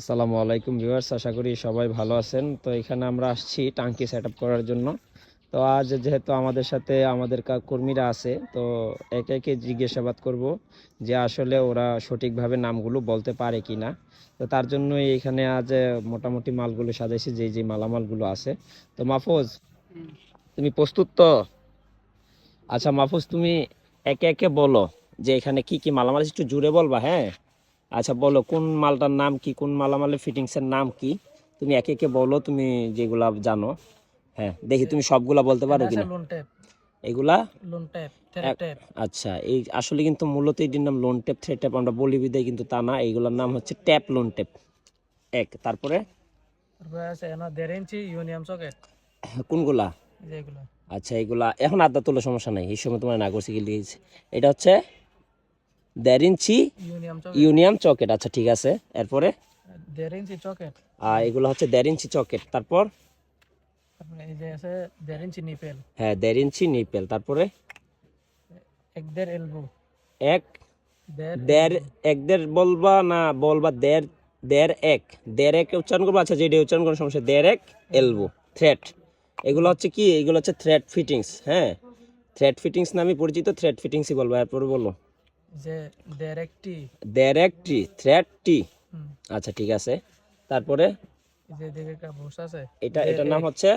আসসালামু আলাইকুম ভিউয়ার্স, আশা করি সবাই ভালো আছেন। তো এখানে আমরা আসছি টাঙ্কি সেট আপ করার জন্য। তো আজ যেহেতু আমাদের সাথে আমাদের কর্মীরা আছে, তো একে একে জিজ্ঞাসাবাদ করব যে আসলে ওরা সঠিকভাবে নামগুলো বলতে পারে কি না। তো তার জন্য এখানে আজ মোটামুটি মালগুলো সাজাইছি, যে যে মালামালগুলো আছে। তো মাহফুজ, তুমি প্রস্তুত তো? আচ্ছা মাহফুজ, তুমি একে একে বলো যে এখানে কি কি মালামাল, একটু জুড়ে বলবা, হ্যাঁ? আচ্ছা বলো, কোন মালটার নাম কি, কোন মালামালের ফিটিংসের নাম কি? তুমি একে একে বলো, তুমি যেগুলা জানো। হ্যাঁ, দেখি তুমি সবগুলা বলতে পারো কিনা এগুলা। এক- আচ্ছা, এই আসলে কিন্তু মূলত এটির নাম লোন টেপ, থ্রেড টেপ আমরা বলি বিদায়, কিন্তু তা না, এইগুলোর নাম হচ্ছে ট্যাপ লোন টেপ। এক, তারপরে কোনগুলা? আচ্ছা, এগুলা এখন আদা তোলো, সমস্যা নাই, এই সময় তোমার না করছি কি লিখেছি। এটা হচ্ছে 1.5 ইঞ্চি ইউনিয়ম চকেট। আচ্ছা ঠিক আছে, এরপরে এগুলো হচ্ছে 1.5 ইঞ্চি চকেট। তারপর হ্যাঁ 1.5 ইঞ্চি নিপেল। তারপরে এক দেড়, এক দেড় বলবা না, বলবা দেড়, দেড় এক, দেড় এক উচ্চারণ করবো। আচ্ছা যেটা উচ্চারণ করার সমস্যা, দেড় এক এলবো। থ্রেড, এগুলো হচ্ছে কি, এগুলো হচ্ছে থ্রেড ফিটিংস। হ্যাঁ, থ্রেড ফিটিংস নামে পরিচিত, থ্রেড ফিটিংসই বলবো। এরপরে বলো দেড় একটি থ্রেড টি। আচ্ছা ঠিক আছে, তারপরে এটা, এটার নাম হচ্ছে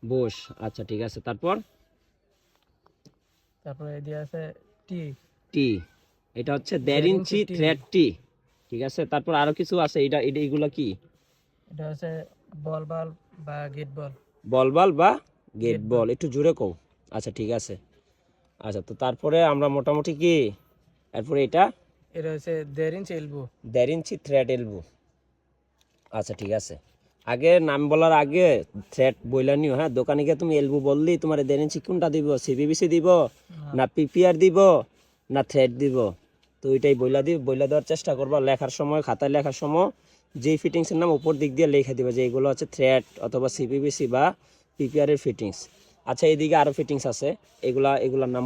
বুশ। আচ্ছা ঠিক আছে, তারপর টি, এটা হচ্ছে 1.5 ইঞ্চি থ্রেড টি। ঠিক আছে, তারপর আরো কিছু আছে, এটা এটা এগুলা কি? বল বাল বা গেট বল, একটু জুড়ে কও। আচ্ছা ঠিক আছে। আচ্ছা, তো তারপরে আমরা মোটামুটি কি, এরপরে এটা 1.5 ইঞ্চি থ্রেড এলবো। আচ্ছা ঠিক আছে, আগে নাম বলার আগে থ্রেড বইলা নিও। হ্যাঁ, দোকানে গিয়ে তুমি এলবো বললি, তোমার 1.5 ইঞ্চি কোনটা দিব, সিবিবিসি দিব না পিপিআর দিব না থ্রেড দিব, তো ওইটাই বইলা বইলা দেওয়ার চেষ্টা করবা। লেখার সময়, খাতায় লেখার সময় যেই ফিটিংসের নাম উপর দিক দিয়ে লেখা দিবা যে এগুলো হচ্ছে থ্রেড অথবা সিপিবিসি বা পিপিআর এর ফিটিংস। আচ্ছা, এইদিকে আরো ফিটিংস আছে, এগুলার নাম